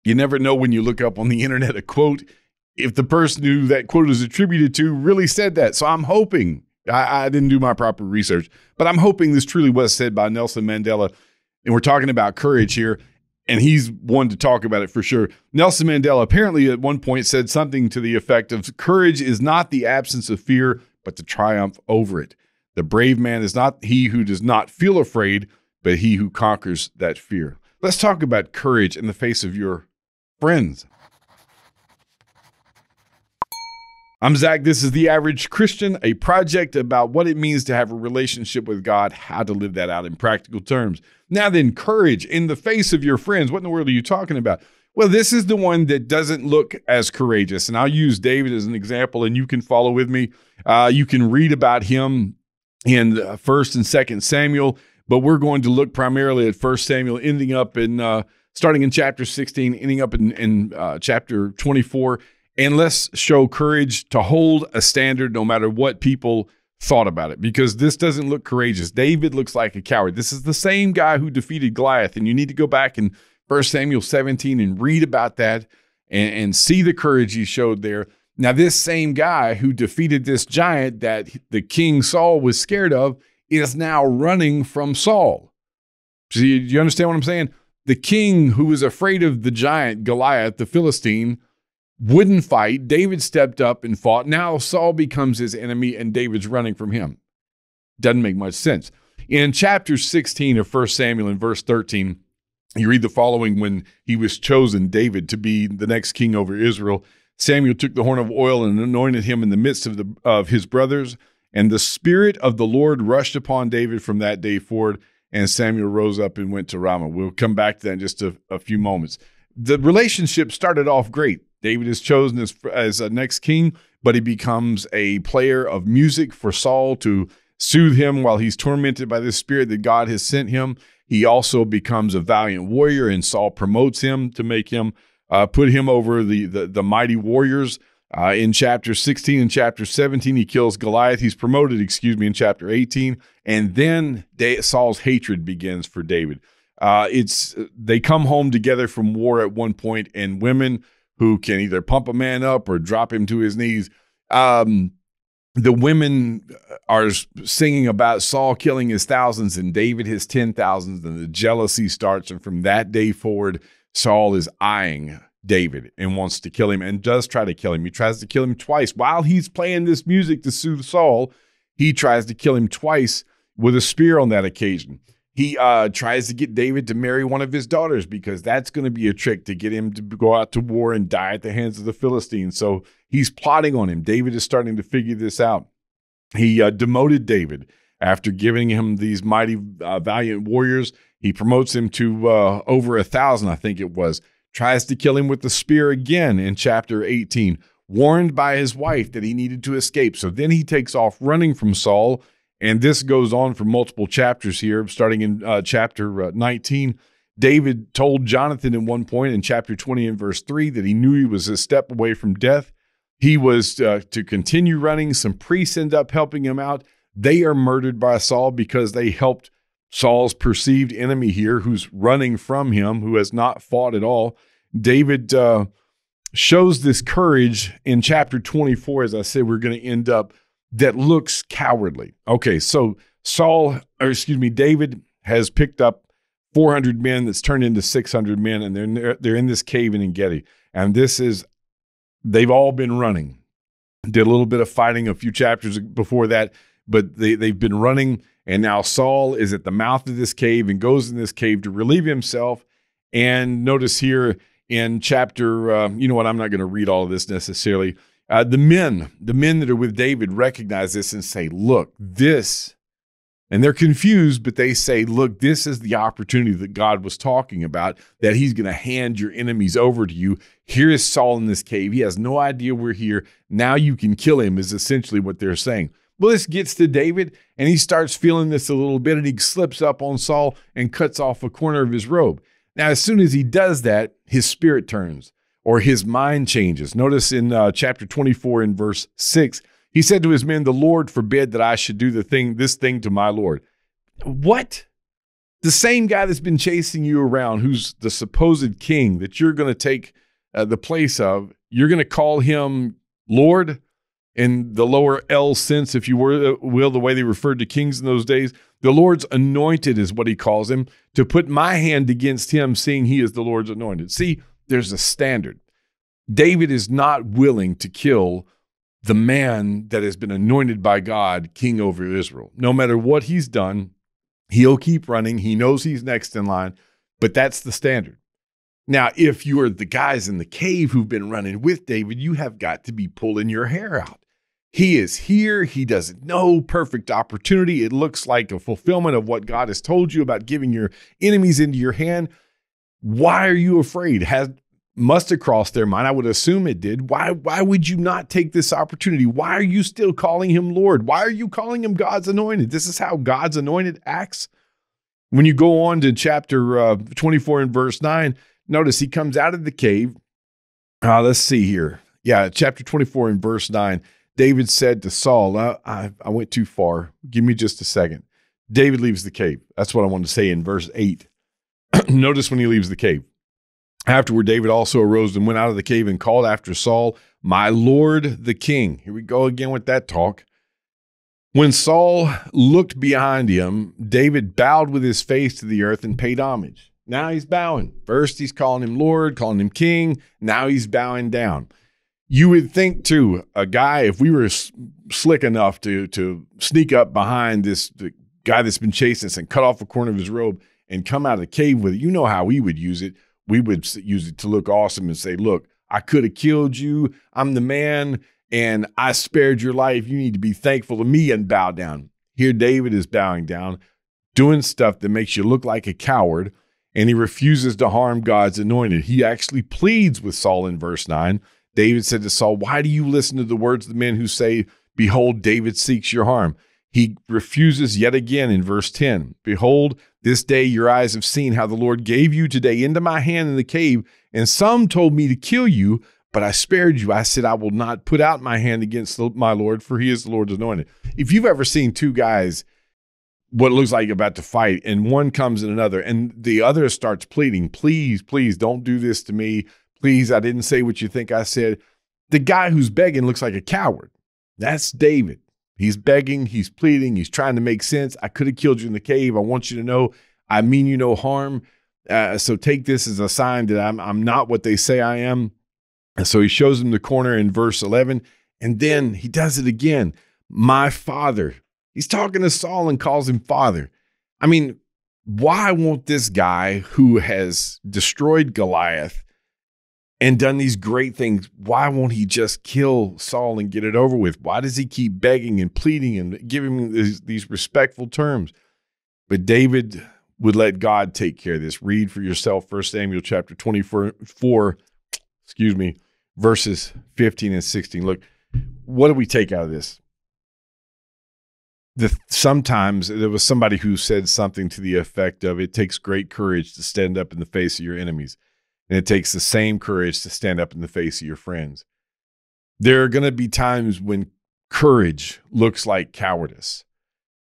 You never know when you look up on the internet a quote, if the person who that quote is attributed to really said that. So I'm hoping, I didn't do my proper research, but I'm hoping this truly was said by Nelson Mandela. And we're talking about courage here, and he's one to talk about it for sure. Nelson Mandela apparently at one point said something to the effect of, courage is not the absence of fear, but the triumph over it. The brave man is not he who does not feel afraid, but he who conquers that fear. Let's talk about courage in the face of your friends. I'm Zach. This is The Average Christian, a project about what it means to have a relationship with God, how to live that out in practical terms. Now then, courage in the face of your friends. What in the world are you talking about? Well, this is the one that doesn't look as courageous. And I'll use David as an example, and you can follow with me. You can read about him in 1st and 2nd Samuel, but we're going to look primarily at 1 Samuel, ending up in, starting in chapter 16, ending up in chapter 24. And let's show courage to hold a standard no matter what people thought about it, because this doesn't look courageous. David looks like a coward. This is the same guy who defeated Goliath, and you need to go back in 1 Samuel 17 and read about that and see the courage he showed there. Now, this same guy who defeated this giant that the King Saul was scared of is now running from Saul. So you understand what I'm saying? The king who was afraid of the giant Goliath, the Philistine, wouldn't fight. David stepped up and fought. Now Saul becomes his enemy and David's running from him. Doesn't make much sense. In chapter 16 of 1 Samuel in verse 13, you read the following: when he was chosen, David, to be the next king over Israel, Samuel took the horn of oil and anointed him in the midst of his brothers. And the Spirit of the Lord rushed upon David from that day forward. And Samuel rose up and went to Ramah. We'll come back to that in just a few moments. The relationship started off great. David is chosen as a next king, but he becomes a player of music for Saul to soothe him while he's tormented by this spirit that God has sent him. He also becomes a valiant warrior, and Saul promotes him to make him, put him over the mighty warriors. In chapter 16 and chapter 17, he kills Goliath. He's promoted, in chapter 18. And then Saul's hatred begins for David. They come home together from war at one point, and women who can either pump a man up or drop him to his knees. The women are singing about Saul killing his thousands and David his 10,000s, and the jealousy starts. And from that day forward, Saul is eyeing David and wants to kill him, and does try to kill him. He tries to kill him twice. While he's playing this music to soothe Saul, he tries to kill him twice with a spear on that occasion. He tries to get David to marry one of his daughters, because that's going to be a trick to get him to go out to war and die at the hands of the Philistines. So he's plotting on him. David is starting to figure this out. He demoted David after giving him these mighty, valiant warriors. He promotes him to over 1,000, I think it was. Tries to kill him with the spear again in chapter 18, warned by his wife that he needed to escape. So then he takes off running from Saul. And this goes on for multiple chapters here, starting in chapter 19. David told Jonathan at one point in chapter 20 and verse 3 that he knew he was a step away from death. He was to continue running. Some priests end up helping him out. They are murdered by Saul because they helped Saul's perceived enemy here, who's running from him, who has not fought at all. David shows this courage in chapter 24, as I said, we're going to end up, that looks cowardly. Okay, so David has picked up 400 men that's turned into 600 men, and they're in this cave in En-Gedi. And they've all been running. Did a little bit of fighting a few chapters before that, but they've been running, and now Saul is at the mouth of this cave and goes in this cave to relieve himself. And notice here in chapter, I'm not going to read all of this necessarily. The men that are with David recognize this and say, look, this, and they're confused, but they say, look, this is the opportunity that God was talking about, that he's going to hand your enemies over to you. Here is Saul in this cave. He has no idea we're here. Now you can kill him, is essentially what they're saying. Well, this gets to David, and he starts feeling this a little bit, and he slips up on Saul and cuts off a corner of his robe. Now, as soon as he does that, his spirit turns, or his mind changes. Notice in chapter 24 in verse 6, he said to his men, "The Lord forbid that I should do this thing to my Lord." What? The same guy that's been chasing you around, who's the supposed king that you're going to take the place of, you're going to call him Lord in the lower L sense, if you will, the way they referred to kings in those days. The Lord's anointed is what he calls him, to put my hand against him, seeing he is the Lord's anointed. See, there's a standard. David is not willing to kill the man that has been anointed by God king over Israel. No matter what he's done, he'll keep running. He knows he's next in line, but that's the standard. Now, if you are the guys in the cave who've been running with David, you have got to be pulling your hair out. He is here. He doesn't know. Perfect opportunity. It looks like a fulfillment of what God has told you about giving your enemies into your hand. Why are you afraid? Must have crossed their mind. I would assume it did. Why would you not take this opportunity? Why are you still calling him Lord? Why are you calling him God's anointed? This is how God's anointed acts. When you go on to chapter 24 and verse 9, notice he comes out of the cave. Let's see here. Yeah, chapter 24 and verse 9. David said to Saul, I went too far. Give me just a second. David leaves the cave. That's what I wanted to say in verse 8. Notice when he leaves the cave. Afterward, David also arose and went out of the cave and called after Saul, my Lord the king. Here we go again with that talk. When Saul looked behind him, David bowed with his face to the earth and paid homage. Now he's bowing. First, he's calling him Lord, calling him king. Now he's bowing down. You would think, too, a guy, if we were slick enough to sneak up behind the guy that's been chasing us and cut off a corner of his robe and come out of the cave with it, you know how we would use it. We would use it to look awesome and say, look, I could have killed you. I'm the man, and I spared your life. You need to be thankful to me and bow down. Here, David is bowing down, doing stuff that makes you look like a coward, and he refuses to harm God's anointed. He actually pleads with Saul in verse 9. David said to Saul, why do you listen to the words of the men who say, behold, David seeks your harm? He refuses yet again in verse 10. Behold, this day your eyes have seen how the Lord gave you today into my hand in the cave, and some told me to kill you, but I spared you. I said, I will not put out my hand against my Lord, for he is the Lord's anointed. If you've ever seen two guys, what looks like about to fight, and one comes in another, and the other starts pleading, please, please don't do this to me. Please, I didn't say what you think I said. The guy who's begging looks like a coward. That's David. He's begging, he's pleading, he's trying to make sense. I could have killed you in the cave. I want you to know I mean you no harm. So take this as a sign that I'm not what they say I am. And so he shows him the corner in verse 11, and then he does it again. My father. He's talking to Saul and calls him father. I mean, why won't this guy who has destroyed Goliath and done these great things, why won't he just kill Saul and get it over with? Why does he keep begging and pleading and giving these respectful terms? But David would let God take care of this. Read for yourself 1 Samuel chapter 24, verses 15 and 16. Look, what do we take out of this? Sometimes there was somebody who said something to the effect of, it takes great courage to stand up in the face of your enemies. And it takes the same courage to stand up in the face of your friends. There are going to be times when courage looks like cowardice.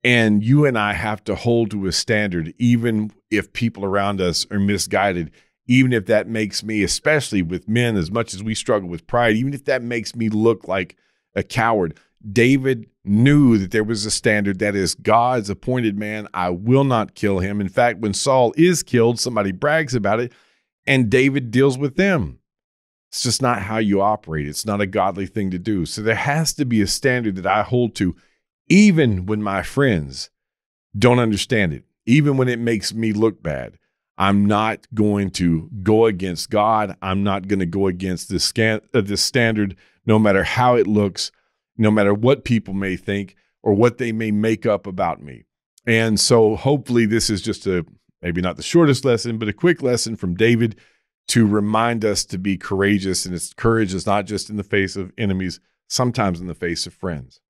And you and I have to hold to a standard, even if people around us are misguided, even if that makes me, especially with men, as much as we struggle with pride, even if that makes me look like a coward. David knew that there was a standard that is God's appointed man. I will not kill him. In fact, when Saul is killed, somebody brags about it, and David deals with them. It's just not how you operate. It's not a godly thing to do. So there has to be a standard that I hold to, even when my friends don't understand it, even when it makes me look bad. I'm not going to go against God. I'm not going to go against this standard, no matter how it looks, no matter what people may think or what they may make up about me. And so hopefully this is just maybe not the shortest lesson, but a quick lesson from David to remind us to be courageous. And its courage is not just in the face of enemies, sometimes in the face of friends.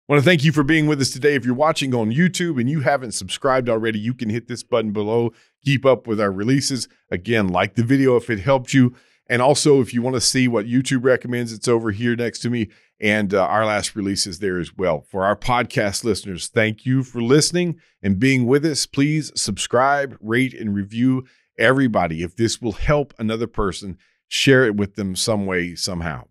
I want to thank you for being with us today. If you're watching on YouTube and you haven't subscribed already, you can hit this button below. Keep up with our releases. Again, like the video if it helped you. And also, if you want to see what YouTube recommends, it's over here next to me. And our last release is there as well. For our podcast listeners, thank you for listening and being with us. Please subscribe, rate, and review everybody. If this will help another person, share it with them some way, somehow.